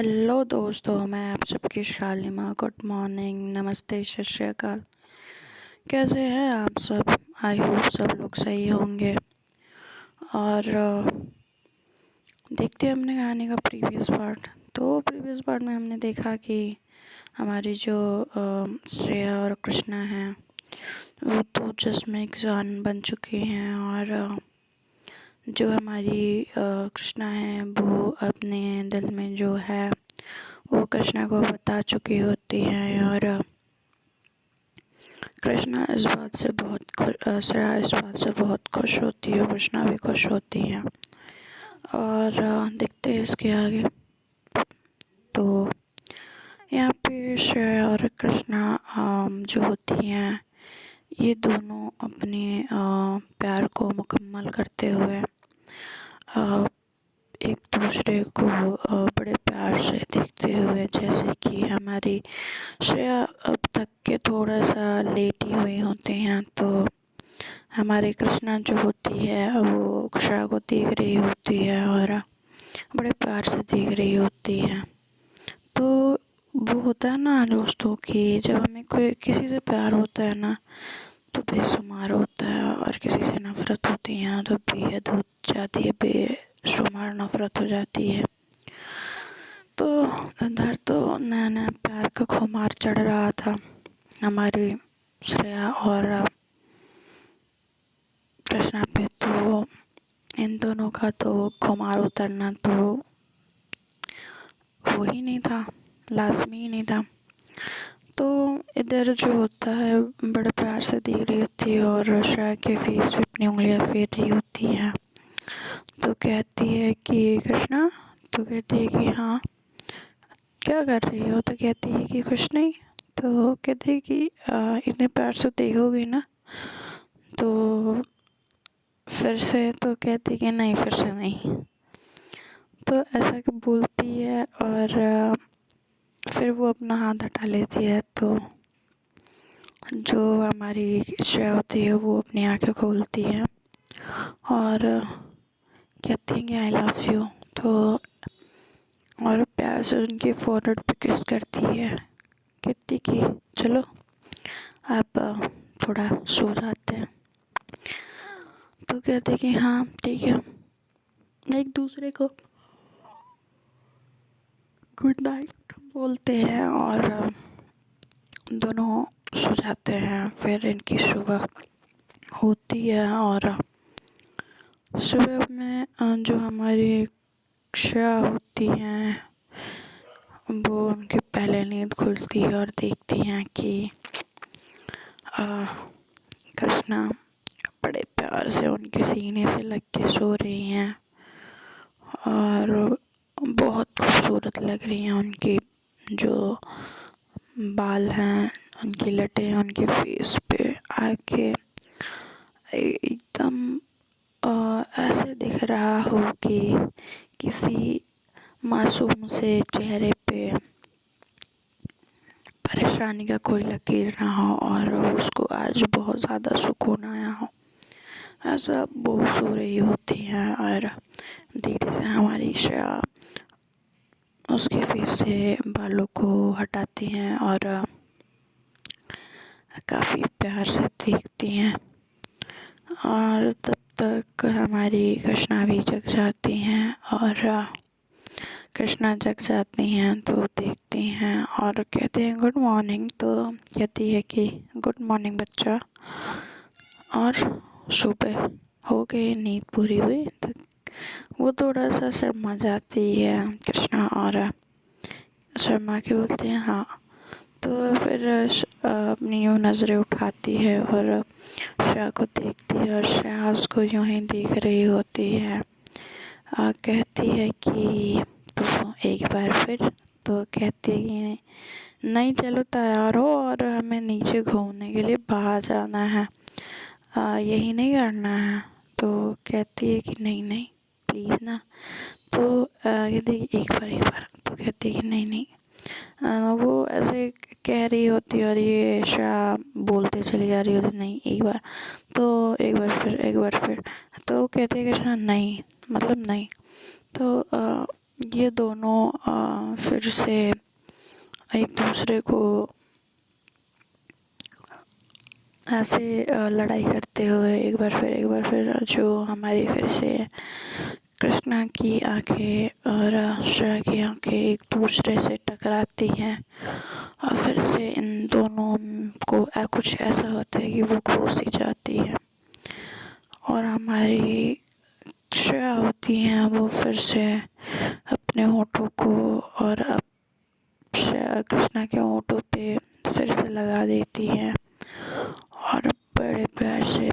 Hello दोस्तों, मैं आप सबकी शालिमा। गुड मॉर्निंग, नमस्ते, सत श्री अकाल। कैसे हैं आप सब? आई होप सब लोग सही होंगे। और देखते हैं हमने कहानी का प्रीवियस पार्ट में हमने देखा कि हमारी जो श्रेया और कृष्णा हैं वो तो जिसमें जान बन चुकी हैं। और जो हमारी कृष्णा है वो अपने दिल में जो है वो कृष्णा को बता चुकी होती है। और कृष्णा इस बात से बहुत श्रेया इस बात से बहुत खुश होती है, कृष्णा भी खुश होती है। और देखते हैं इसके आगे। तो यहाँ पे श्रेया और कृष्णा जो होती हैं ये दोनों अपने प्यार को मुकम्मल करते हुए एक दूसरे को बड़े प्यार से देखते हुए, जैसे कि हमारी श्रेया अब तक के थोड़ा सा लेटी हुई होती हैं तो हमारी कृष्णा जो होती है वो श्रेया को देख रही होती है और बड़े प्यार से देख रही होती है। तो वो होता है ना दोस्तों कि जब हमें कोई किसी से प्यार होता है ना तो बेशुमार होता है, और किसी से नफ़रत होती है तो बेहद हो जाती है, बेशुमार नफ़रत हो जाती है। तो इधर तो नया नया प्यार का खुमार चढ़ रहा था हमारी श्रेया और कृष्णा पे। तो इन दोनों का तो खुमार उतरना तो वो ही नहीं था, लाजमी ही नहीं था। तो इधर जो होता है बड़े प्यार से देख रही होती है और श्रेया के फेस पे अपनी उंगलियां फेर रही होती हैं। तो कहती है कि कृष्णा, तो कहती है कि हाँ क्या कर रही हो? तो कहती है कि कुछ नहीं। तो कहती है कि इतने प्यार से देखोगी ना तो फिर से। तो कहती है कि नहीं, फिर से नहीं। तो ऐसा कि बोलती है और फिर वो अपना हाथ हटा लेती है। तो जो हमारी श्रेया होती है वो अपनी आंखें खोलती है और कहती है कि आई लव यू। तो और प्यार से उनके फोrehead पे किस करती है, कहती कि चलो आप थोड़ा सो जाते हैं। तो कहते कि हाँ ठीक है, एक दूसरे को गुड नाइट बोलते हैं और दोनों सो जाते हैं। फिर इनकी सुबह होती है और सुबह में जो हमारी श्रेया होती हैं वो उनकी पहले नींद खुलती है और देखती हैं कि कृष्णा बड़े प्यार से उनके सीने से लग के सो रही हैं और बहुत खूबसूरत लग रही हैं। उनकी जो बाल हैं, उनकी लटें, उनके फेस पे आके एकदम ऐसे दिख रहा हो कि किसी मासूम से चेहरे पे परेशानी का कोई लकीर ना हो और उसको आज बहुत ज़्यादा सुकून आया हो। ऐसा वो सो रही होती है और धीरे से हमारी श्रेया उसके फेस से बालों को हटाती हैं और काफ़ी प्यार से देखती हैं। और तब तक हमारी कृष्णा भी जग जाती हैं और कृष्णा जग जाती हैं तो देखती हैं और कहते हैं गुड मॉर्निंग। तो कहती है कि गुड मॉर्निंग बच्चा। और सुबह हो गई, नींद पूरी हुई। तो वो थोड़ा सा शर्मा जाती है कृष्णा और शर्मा के बोलते हैं हाँ। तो फिर अपनी यूँ नज़रें उठाती है और श्रेया को देखती है और श्रेया उसको यूँ ही देख रही होती है। कहती है कि तो एक बार फिर। तो कहती है कि नहीं चलो तैयार हो और हमें नीचे घूमने के लिए बाहर जाना है, यही नहीं करना है। तो कहती है कि नहीं नहीं प्लीज़ ना। तो कहती है एक बार। तो कहती है कि नहीं नहीं। वो ऐसे कह रही होती है और ये श्रेया बोलते चली जा रही होती नहीं एक बार। तो एक बार फिर। तो कहती है कृष्णा नहीं, मतलब नहीं। तो ये दोनों फिर से एक दूसरे को ऐसे लड़ाई करते हुए एक बार फिर जो हमारी फिर से कृष्णा की आंखें और श्रेया की आंखें एक दूसरे से टकराती हैं और फिर से इन दोनों को कुछ ऐसा होता है कि वो खो सी जाती है और हमारी श्रेया होती हैं वो फिर से अपने होठों को और अब कृष्णा के होठों पे फिर से लगा देती हैं और बड़े प्यार से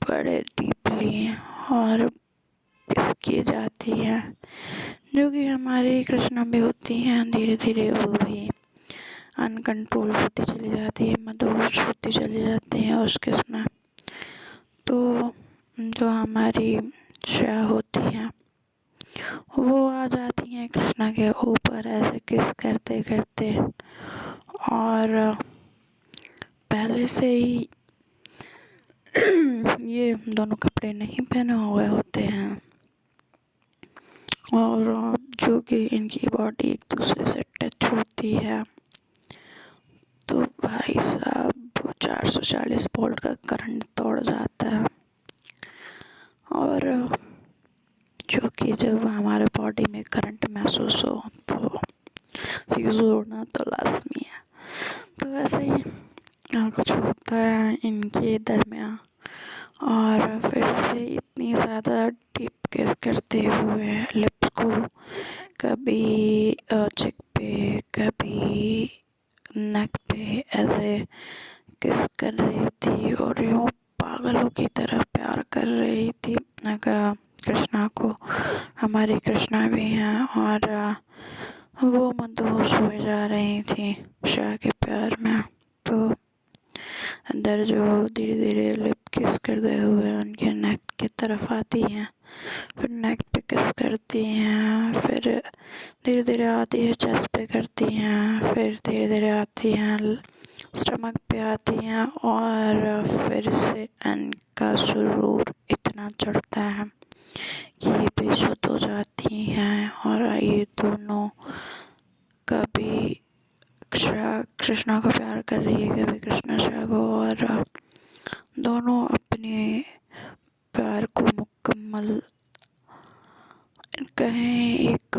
बड़े डीपली और किस की जाती है, जो कि हमारी कृष्णा भी होती हैं। धीरे धीरे वो भी अनकंट्रोल होती चली जाती है, मदहोश होती चली जाती है उस किस में। तो जो हमारी श्रेया होती हैं वो आ जाती हैं कृष्णा के ऊपर ऐसे किस करते करते और पहले से ही ये दोनों कपड़े नहीं पहने हुए होते हैं और जो कि इनकी बॉडी एक दूसरे से टच होती है तो भाई साहब 440 वोल्ट का करंट तोड़ जाता है और जो कि जब हमारे बॉडी में करंट महसूस हो तो फ्यूज उड़ना तो लाजमी है। तो वैसे ही कुछ होता है इनके दरमियान और फिर से इतनी ज़्यादा डीप किस करते हुए लिप्स को कभी चिक पे कभी नेक पे ऐसे किस कर रही थी और यूँ पागलों की तरह प्यार कर रही थी कृष्णा को। हमारी कृष्णा भी हैं और वो मदहोश हुए जा रही थी श्रेया के प्यार में। तो अंदर जो धीरे धीरे लिप किस करते हुए उनके नेक की तरफ आती हैं, फिर नेक पे किस करती हैं, फिर धीरे धीरे आती है चेस्ट पे करती हैं, फिर धीरे धीरे आती हैं स्टमक पे आती हैं और फिर से इनका सुरूर इतना चढ़ता है कि ये बेसुध हो जाती हैं और ये दोनों कभी कृष्णा को प्यार कर रही है कभी कृष्णा श्रेया को और दोनों अपने प्यार को मुकम्मल कहें एक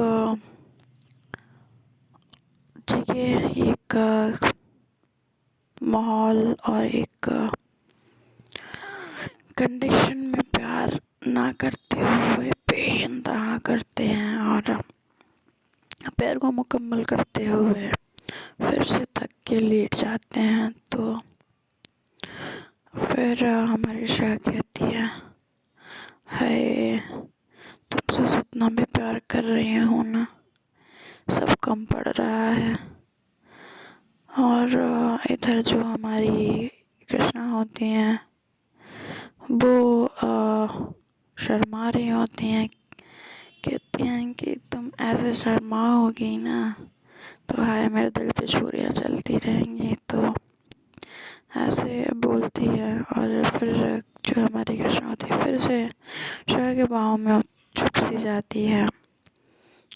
जगह एक माहौल और एक कंडीशन में प्यार ना करते हुए बेइंतहा करते हैं और प्यार को मुकम्मल करते हुए फिर से थक के लेट जाते हैं। तो फिर हमारी श्रेया कहती है, हाय तुमसे जितना भी प्यार कर रही हूँ ना सब कम पड़ रहा है। और इधर जो हमारी कृष्णा होती हैं वो शर्मा रही होती हैं, कहती हैं कि तुम ऐसे शर्माओगी ना तो हाय मेरे दिल पे छुरियाँ चलती रहेंगी। तो ऐसे बोलती है और फिर जो हमारी कृष्णा होती है फिर से श्रेया के बाहों में छुप सी जाती है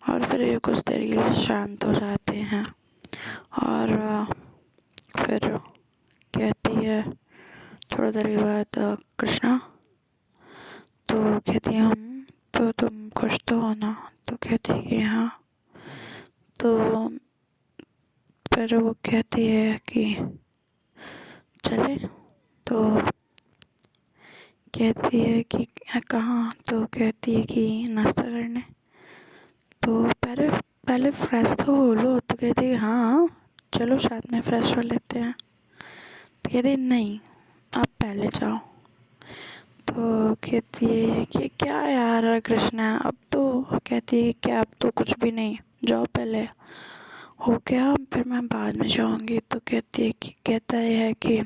और फिर ये कुछ देर के लिए शांत हो जाते हैं और फिर कहती है थोड़ी देर के बाद कृष्णा, तो कहती है हम तो तुम खुश तो हो ना, तो कहती है कि हाँ। तो फिर वो कहती है कि चले, तो कहती है कि कहाँ, तो कहती है कि नाश्ता करने। तो पहले फ्रेश तो हो लो, तो कहती है हाँ चलो साथ में फ्रेश हो लेते हैं। तो कहती है नहीं आप पहले जाओ। तो कहती है कि क्या यार कृष्णा अब तो, कहती है कि अब तो कुछ भी नहीं, जाओ पहले हो गया फिर मैं बाद में जाऊंगी। तो कहती है कि कहता है कि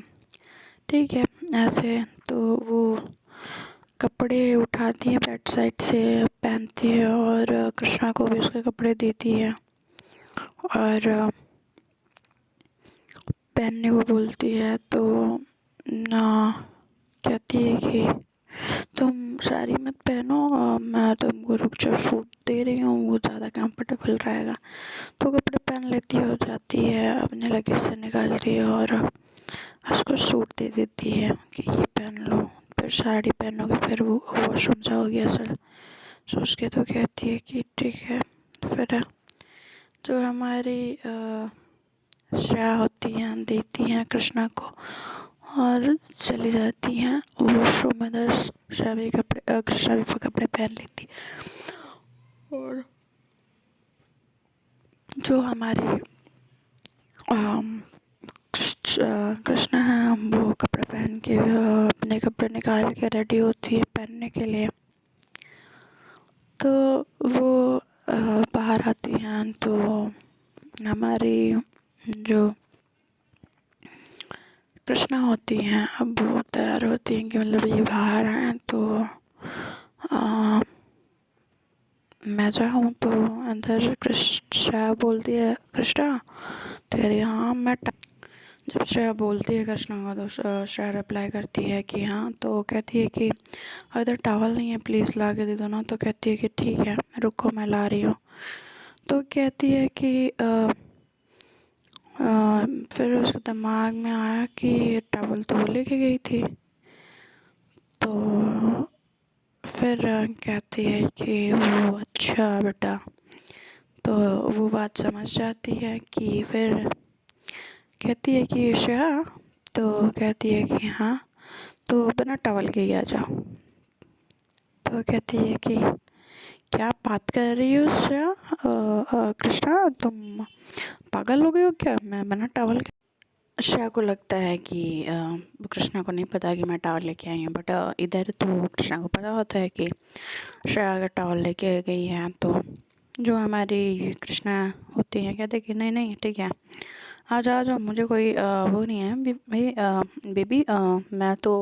ठीक है ऐसे। तो वो कपड़े उठाती है बेड साइड से पहनती है और कृष्णा को भी उसके कपड़े देती है और पहनने को बोलती है। तो ना कहती है कि तुम साड़ी मत पहनो, मैं तुमको रुक जाओ सूट दे रही हूँ, वो ज़्यादा कंफर्टेबल रहेगा। तो कपड़े पहन लेती हो जाती है, अपने लगेज से निकालती है और उसको सूट दे देती है कि ये पहन लो। फिर साड़ी पहनोगे, फिर वो वॉशरूम जाओगी असल सोच के, तो कहती है कि ठीक है। फिर जो हमारी श्रेया होती हैं देती हैं कृष्णा को और चली जाती हैं वॉशरूम। इधर श्रेया भी कृष्णा भी कपड़े पहन लेती और जो हमारी कृष्णा है वो कपड़े पहन के अपने कपड़े निकाल के रेडी होती है पहनने के लिए। तो वो बाहर आती हैं तो हमारी जो कृष्णा होती हैं अब वो तैयार होती हैं कि मतलब ये बाहर आए तो मैं जाऊँ। तो अंदर श्रेया बोलती है कृष्णा, तो कह रही है हाँ मैं। जब श्रेया बोलती है कृष्णा को तो श्रेया रिप्लाई करती है कि हाँ। तो कहती है कि अगर टॉवल नहीं है प्लीज़ ला के दे दो ना। तो कहती है कि ठीक है रुको मैं ला रही हूँ। तो कहती है कि फिर उसके दिमाग में आया कि टॉवल तो वो लेके गई थी। तो फिर कहती है कि वो अच्छा बेटा। तो वो बात समझ जाती है कि फिर कहती है कि श्रेया, तो कहती है कि हाँ तो बिना टॉवल के ही आ जाओ। तो कहती है कि क्या बात कर रही हो श्रेया, कृष्णा तुम पागल हो गए हो क्या, मैं बिना टॉवल के। श्रेया को लगता है कि कृष्णा को नहीं पता कि मैं टॉवल लेके आई हूँ, बट इधर तो कृष्णा को पता होता है कि श्रेया अगर टॉवल लेके गई है। तो जो हमारी कृष्णा होती है कहते कि नहीं नहीं ठीक है आ जाओ मुझे कोई वो नहीं है भाई बेबी, मैं तो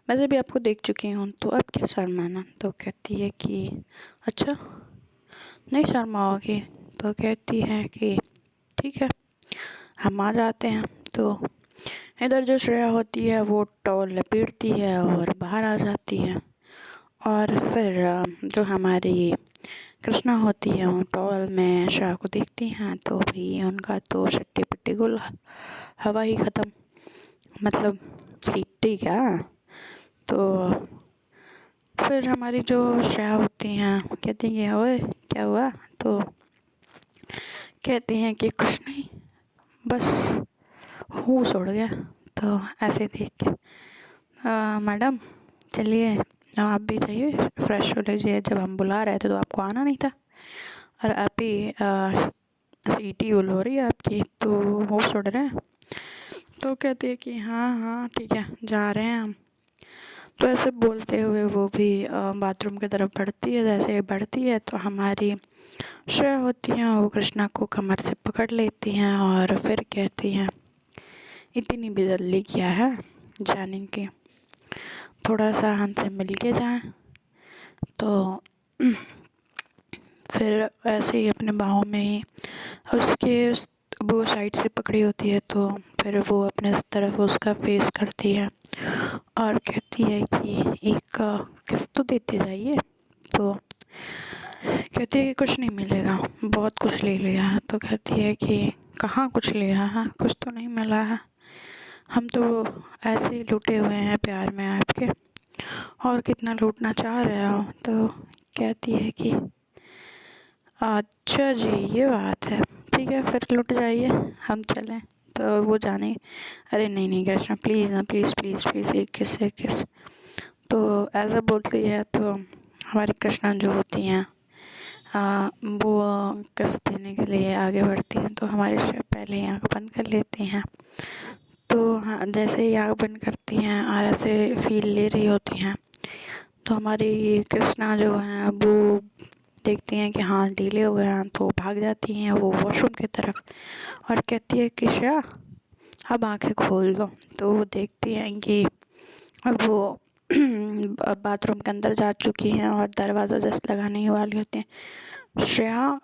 वैसे भी आपको देख चुकी हूँ तो अब क्या शर्माना। तो कहती है कि अच्छा नहीं शर्माओगी। तो कहती है कि ठीक है हम आ जाते हैं। तो इधर जो श्रेया होती है वो टॉवल लपेटती है और बाहर आ जाती है। और फिर जो हमारी कृष्णा होती है वो टॉवल में श्रेया को देखती हैं तो भाई उनका तो शट्टी पिट्टी गुल हवा ही ख़त्म, मतलब सीटी क्या। तो फिर हमारी जो श्रेया होती हैं कहती हैं ओए क्या हुआ। तो कहती हैं कि कुछ नहीं बस होश उड़ गया। तो ऐसे देख के मैडम चलिए आप भी जाइए फ्रेश हो लीजिए, जब हम बुला रहे थे तो आपको आना नहीं था और आप ही सीटी गुल हो रही है आपकी, तो होश उड़ रहे हैं। तो कहती है कि हाँ हाँ ठीक है जा रहे हैं हम। तो ऐसे बोलते हुए वो भी बाथरूम की तरफ बढ़ती है। जैसे ही बढ़ती है तो हमारी श्रेया होती हैं वो कृष्णा को कमर से पकड़ लेती हैं और फिर कहती हैं इतनी भी जल्दी क्या है जाने की, थोड़ा सा हमसे मिल के जाएँ। तो फिर ऐसे ही अपने बाहों में ही उसके वो साइड से पकड़ी होती है। तो फिर वो अपने तरफ उसका फेस करती है और कहती है कि एक किस तो देते जाइए। तो कहती है कि कुछ नहीं मिलेगा, बहुत कुछ ले लिया है। तो कहती है कि कहाँ कुछ लिया है, कुछ तो नहीं मिला है, हम तो ऐसे ही लूटे हुए हैं प्यार में आपके, और कितना लूटना चाह रहे हो। तो कहती है कि अच्छा जी ये बात है, ठीक है फिर लुट जाइए हम चलें। तो वो जाने अरे नहीं नहीं कृष्णा प्लीज़ ना प्लीज़ प्लीज़ प्लीज़ एक किस। तो ऐसा बोलती है तो हमारी कृष्णा जो होती हैं वो किस देने के लिए आगे बढ़ती हैं। तो हमारी पहले आँख बंद कर लेती हैं। तो हाँ जैसे ही आँख बंद करती हैं और ऐसे फील ले रही होती हैं तो हमारी कृष्णा जो है वो देखती हैं कि हाँ डिले हो गया, तो भाग जाती हैं वो वॉशरूम की तरफ और कहती है कि श्रेया अब आंखें खोल दो। तो वो देखती हैं कि अब वो बाथरूम के अंदर जा चुकी हैं और दरवाज़ा जस्ट लगाने ही वाली होती हैं। श्रेया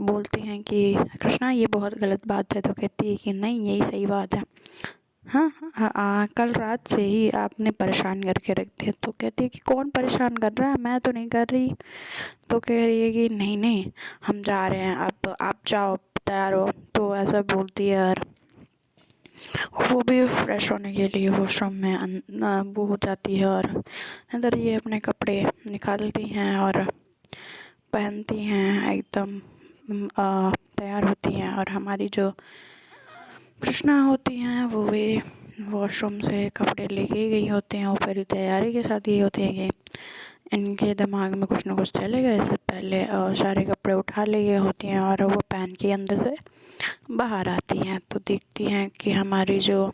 बोलती हैं कि कृष्णा ये बहुत गलत बात है। तो कहती है कि नहीं यही सही बात है, हाँ कल रात से ही आपने परेशान करके रख दिया। तो कहती है कि कौन परेशान कर रहा है, मैं तो नहीं कर रही। तो कह रही है कि नहीं नहीं हम जा रहे हैं, अब आप जाओ तैयार हो। तो ऐसा बोलती है और वो भी फ्रेश होने के लिए वॉशरूम में वो हो जाती है और अंदर ये अपने कपड़े निकालती हैं और पहनती हैं, एकदम तैयार होती हैं। और हमारी जो कृष्णा होती हैं वो भी वॉशरूम से कपड़े लेके गई होती हैं और फिर तैयारी के साथ ये होती हैं कि इनके दिमाग में कुछ ना कुछ चलेगा। इससे पहले सारे कपड़े उठा लिए होती हैं और वो पहन के अंदर से बाहर आती हैं। तो देखती हैं कि हमारी जो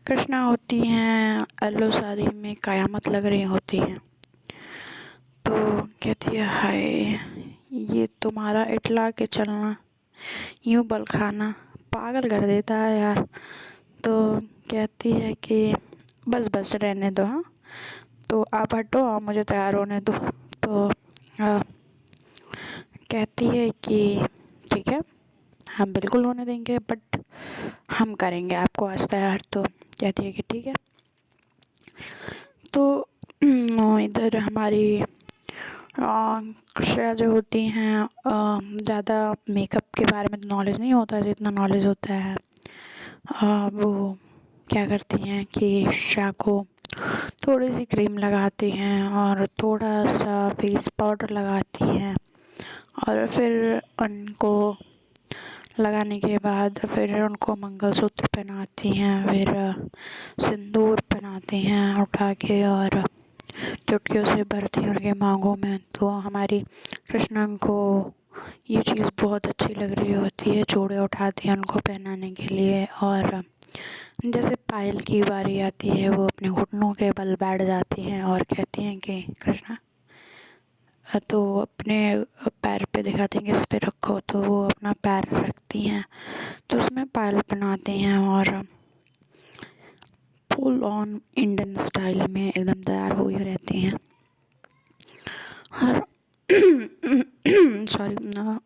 कृष्णा होती हैं येलो साड़ी में क़यामत लग रही होती हैं। तो कहती है हाय, ये तुम्हारा इटला के चलना, यूँ बल खाना पागल कर देता है यार। तो कहती है कि बस बस रहने दो, हाँ तो आप हटो और मुझे तैयार होने दो। तो कहती है कि ठीक है हम बिल्कुल होने देंगे, बट हम करेंगे आपको आज तैयार। तो कहती है कि ठीक है। तो इधर हमारी श्रेया जो होती हैं ज़्यादा मेकअप के बारे में नॉलेज नहीं होता जितना नॉलेज होता है। वो क्या करती हैं कि श्रेया को थोड़ी सी क्रीम लगाती हैं और थोड़ा सा फेस पाउडर लगाती हैं और फिर उनको लगाने के बाद फिर उनको मंगलसूत्र पहनाती हैं, फिर सिंदूर पहनाती हैं उठा के और चुटकियों से भरती हैं उनके मांगों में। तो हमारी कृष्णा को ये चीज़ बहुत अच्छी लग रही होती है, चूड़े उठाती हैं उनको पहनाने के लिए। और जैसे पायल की बारी आती है वो अपने घुटनों के बल बैठ जाती हैं और कहती हैं कि कृष्णा, तो अपने पैर पे दिखाती हैं कि इस पे रखो। तो वो अपना पैर रखती हैं तो उसमें पायल पहनाती हैं और फुल ऑन इंडियन स्टाइल में एकदम तैयार हुई रहती हैं। और सॉरी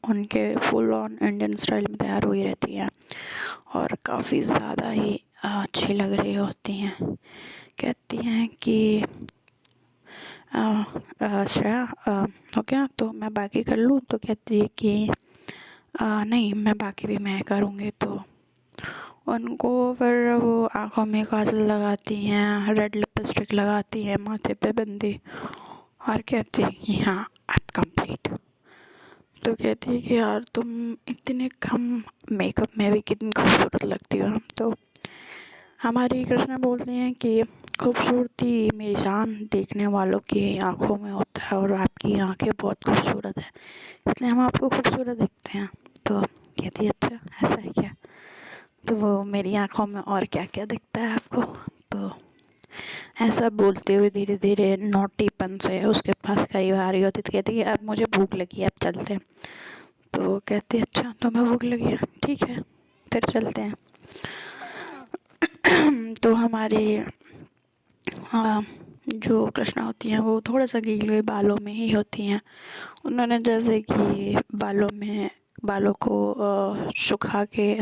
उनके फुल ऑन इंडियन स्टाइल में तैयार हुई रहती हैं और काफ़ी ज़्यादा ही अच्छी लग रही होती हैं। कहती हैं कि श्रेया हो गया तो मैं बाकी कर लूँ। तो कहती है कि नहीं मैं बाकी भी मैं करूँगी। तो उनको फिर वो आँखों में काजल लगाती हैं, रेड लिपस्टिक लगाती हैं, माथे पे बिंदी और कहती है कि हाँ आप कंप्लीट। तो कहती है कि यार तुम इतने कम मेकअप में भी कितनी खूबसूरत लगती हो। तो हमारी कृष्णा बोलती हैं कि खूबसूरती मेरी शान देखने वालों की आंखों में होता है और आपकी आंखें बहुत खूबसूरत है इसलिए हम आपको खूबसूरत दिखते हैं। तो कहती है अच्छा ऐसा है क्या। तो वो मेरी आंखों में और क्या क्या दिखता है आपको। तो ऐसा बोलते हुए धीरे धीरे नोटीपन से उसके पास कई आ रही होती। तो कहती है अब मुझे भूख लगी है अब चलते हैं। तो कहती है अच्छा तुम्हें भूख लगी है, ठीक है फिर चलते हैं। तो हमारी जो कृष्णा होती हैं वो थोड़ा सा गीले बालों में ही होती हैं। उन्होंने जैसे कि बालों को सुखा के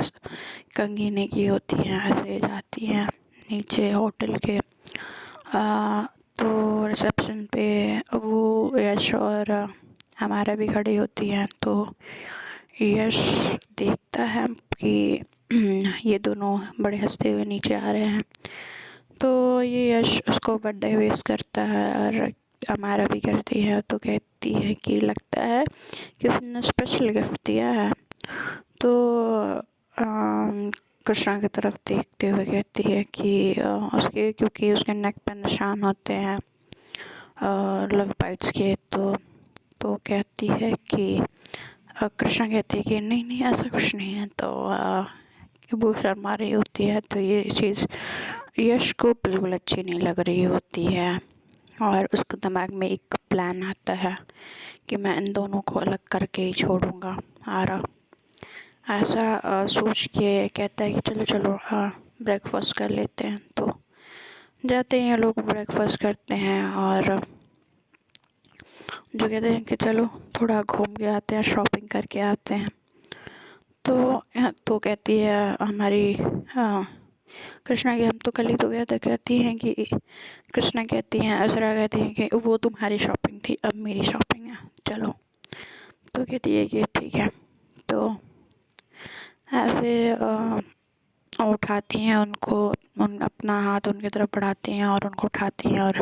कंघीने की होती हैं, ऐसे जाती हैं नीचे होटल के। तो रिसेप्शन पे वो यश और हमारा भी खड़ी होती हैं। तो यश देखता है कि ये दोनों बड़े हंसते हुए नीचे आ रहे हैं। तो ये यश उसको बर्थडे विश करता है और हमारा भी करती है। तो कहती है कि लगता है किसी ने स्पेशल गिफ्ट दिया है। तो कृष्णा की तरफ देखते हुए कहती है कि उसके क्योंकि उसके नेक पर निशान होते हैं लव बाइट्स के। तो कहती है कि कृष्णा कहती है कि नहीं नहीं ऐसा कुछ नहीं है। तो वो शर्मा रही होती है। तो ये चीज़ यश को बिल्कुल अच्छी नहीं लग रही होती है और उसके दिमाग में एक प्लान आता है कि मैं इन दोनों को अलग करके ही छोड़ूंगा। और ऐसा सोच के कहता है कि चलो चलो ब्रेकफास्ट कर लेते हैं। तो जाते हैं लोग ब्रेकफास्ट करते हैं और जो कहते हैं कि चलो थोड़ा घूम के आते हैं, शॉपिंग करके आते हैं। तो कहती है हमारी कृष्णा के हम तो कल ही तो गया था। कहती हैं कि कृष्णा कहती हैं, असरा कहती हैं कि वो तुम्हारी शॉपिंग थी, अब मेरी शॉपिंग है, चलो। तो कहती है कि ठीक है। तो ऐसे उठाती हैं उनको, अपना हाथ उनकी तरफ बढ़ाती हैं और उनको उठाती हैं और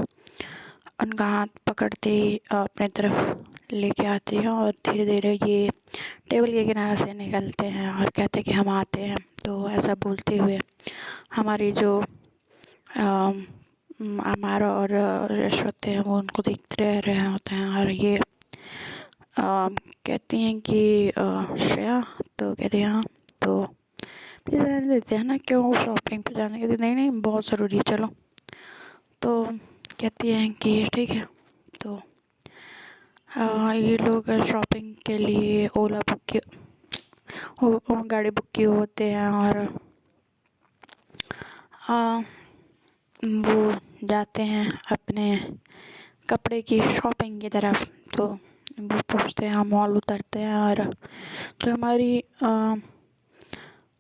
उनका हाथ पकड़ते ही अपने तरफ लेके आती हैं और धीरे धीरे ये टेबल के किनारे से निकलते हैं और कहते हैं कि हम आते हैं। तो ऐसा बोलते हुए हमारी जो हमारा और रश होते हैं वो उनको देखते रहे होते हैं और ये कहती हैं कि श्रेया, तो कहती हैं हाँ, तो प्लीज़ रहने देते हैं ना, क्यों शॉपिंग पे जाने के लिए? नहीं नहीं, बहुत ज़रूरी है, चलो। तो कहती हैं कि ठीक है। तो ये लोग शॉपिंग के लिए ओला बुक की गाड़ी बुक किए होते हैं और वो जाते हैं अपने कपड़े की शॉपिंग की तरफ। तो वो पहुँचते हैं, मॉल उतरते हैं और जो हमारी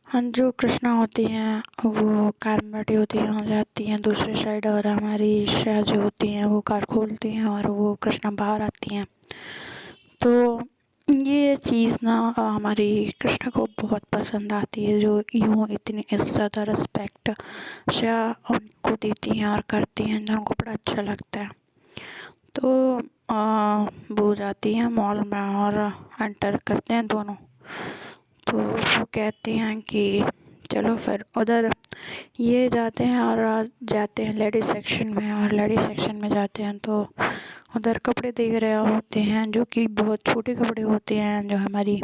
जो कृष्णा होती हैं वो कार में बैठी होती हैं, वहाँ जाती हैं दूसरी साइड, और हमारी श्रेया जो होती हैं वो कार खोलती हैं और वो कृष्णा बाहर आती हैं। तो ये चीज़ ना हमारी कृष्णा को बहुत पसंद आती है, जो यूँ इतनी इज़्ज़त और रिस्पेक्ट श्रेया उनको देती हैं और करती हैं, जो उनको बड़ा अच्छा लगता है। तो वो जाती हैं मॉल में और एंटर करते हैं दोनों। तो वो कहते हैं कि चलो फिर उधर ये जाते हैं और जाते हैं लेडीज़ सेक्शन में, और लेडीज़ सेक्शन में जाते हैं तो उधर कपड़े देख रहे होते हैं जो कि बहुत छोटे कपड़े होते हैं, जो हमारी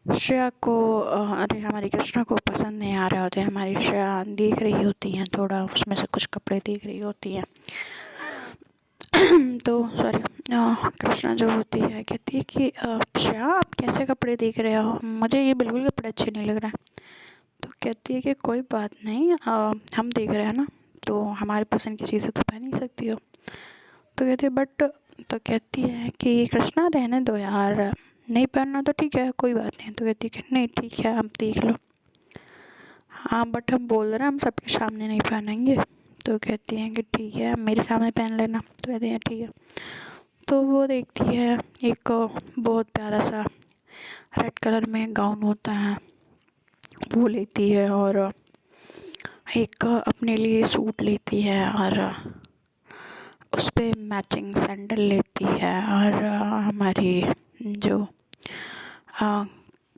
श्रेया को अरे हमारी कृष्णा को पसंद नहीं आ रहे होते हैं। हमारी श्रेया देख रही होती हैं, थोड़ा उसमें से कुछ कपड़े देख रही होती हैं। तो सॉरी, कृष्णा जो होती है कहती है कि श्रेया, आप कैसे कपड़े देख रहे हो, मुझे ये बिल्कुल कपड़े अच्छे नहीं लग रहे हैं। तो कहती है कि कोई बात नहीं, हम देख रहे हैं ना, तो हमारे पसंद की चीज़ें तो पहन ही सकती हो। तो कहती है बट, तो कहती है कि कृष्णा रहने दो यार, नहीं पहनना तो ठीक है, कोई बात नहीं। तो कहती है कि नहीं ठीक है, आप देख लो। हाँ बट हम बोल रहे हैं हम सबके सामने नहीं पहनेंगे। तो कहती हैं कि ठीक है, मेरे सामने पहन लेना। तो कहती हैं ठीक है। तो वो देखती है एक बहुत प्यारा सा रेड कलर में गाउन होता है, वो लेती है और एक अपने लिए सूट लेती है और उस पर मैचिंग सैंडल लेती है। और हमारी जो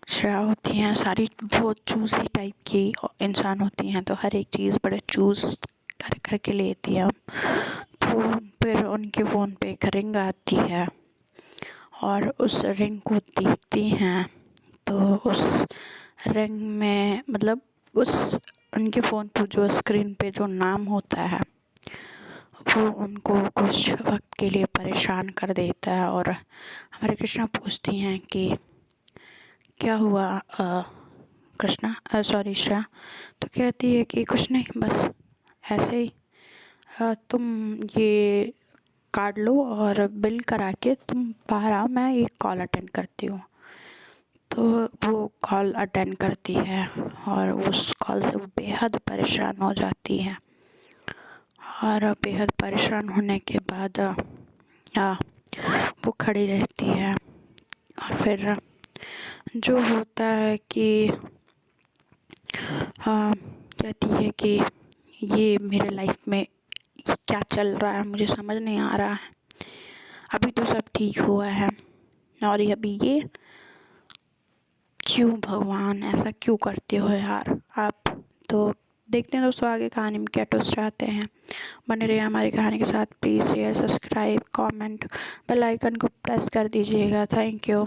श्रेया होती हैं सारी बहुत चूज़ी टाइप की इंसान होती हैं, तो हर एक चीज़ बड़े चूज़ कर कर के लेती हैं। तो फिर उनके फ़ोन पे एक रिंग आती है और उस रिंग को देखती हैं, तो उस रिंग में मतलब उस उनके फ़ोन पर जो स्क्रीन पे जो नाम होता है वो उनको कुछ वक्त के लिए परेशान कर देता है। और हमारे कृष्णा पूछती हैं कि क्या हुआ कृष्णा, सॉरी श्रेया। तो कहती है कि कुछ नहीं, बस ऐसे ही, तुम ये कार्ड लो और बिल करा के तुम बाहर आओ, मैं एक कॉल अटेंड करती हूँ। तो वो कॉल अटेंड करती है और उस कॉल से वो बेहद परेशान हो जाती है। और बेहद परेशान होने के बाद वो खड़ी रहती है। और फिर जो होता है कि कहती है कि ये मेरे लाइफ में क्या चल रहा है मुझे समझ नहीं आ रहा है, अभी तो सब ठीक हुआ है और अभी ये क्यों, भगवान ऐसा क्यों करते हो यार आप। तो देखते हैं दोस्तों आगे कहानी में क्या ट्विस्ट आते हैं। बने रहिए हमारी कहानी के साथ। Please share, subscribe, comment, bell icon को प्रेस कर दीजिएगा। Thank you.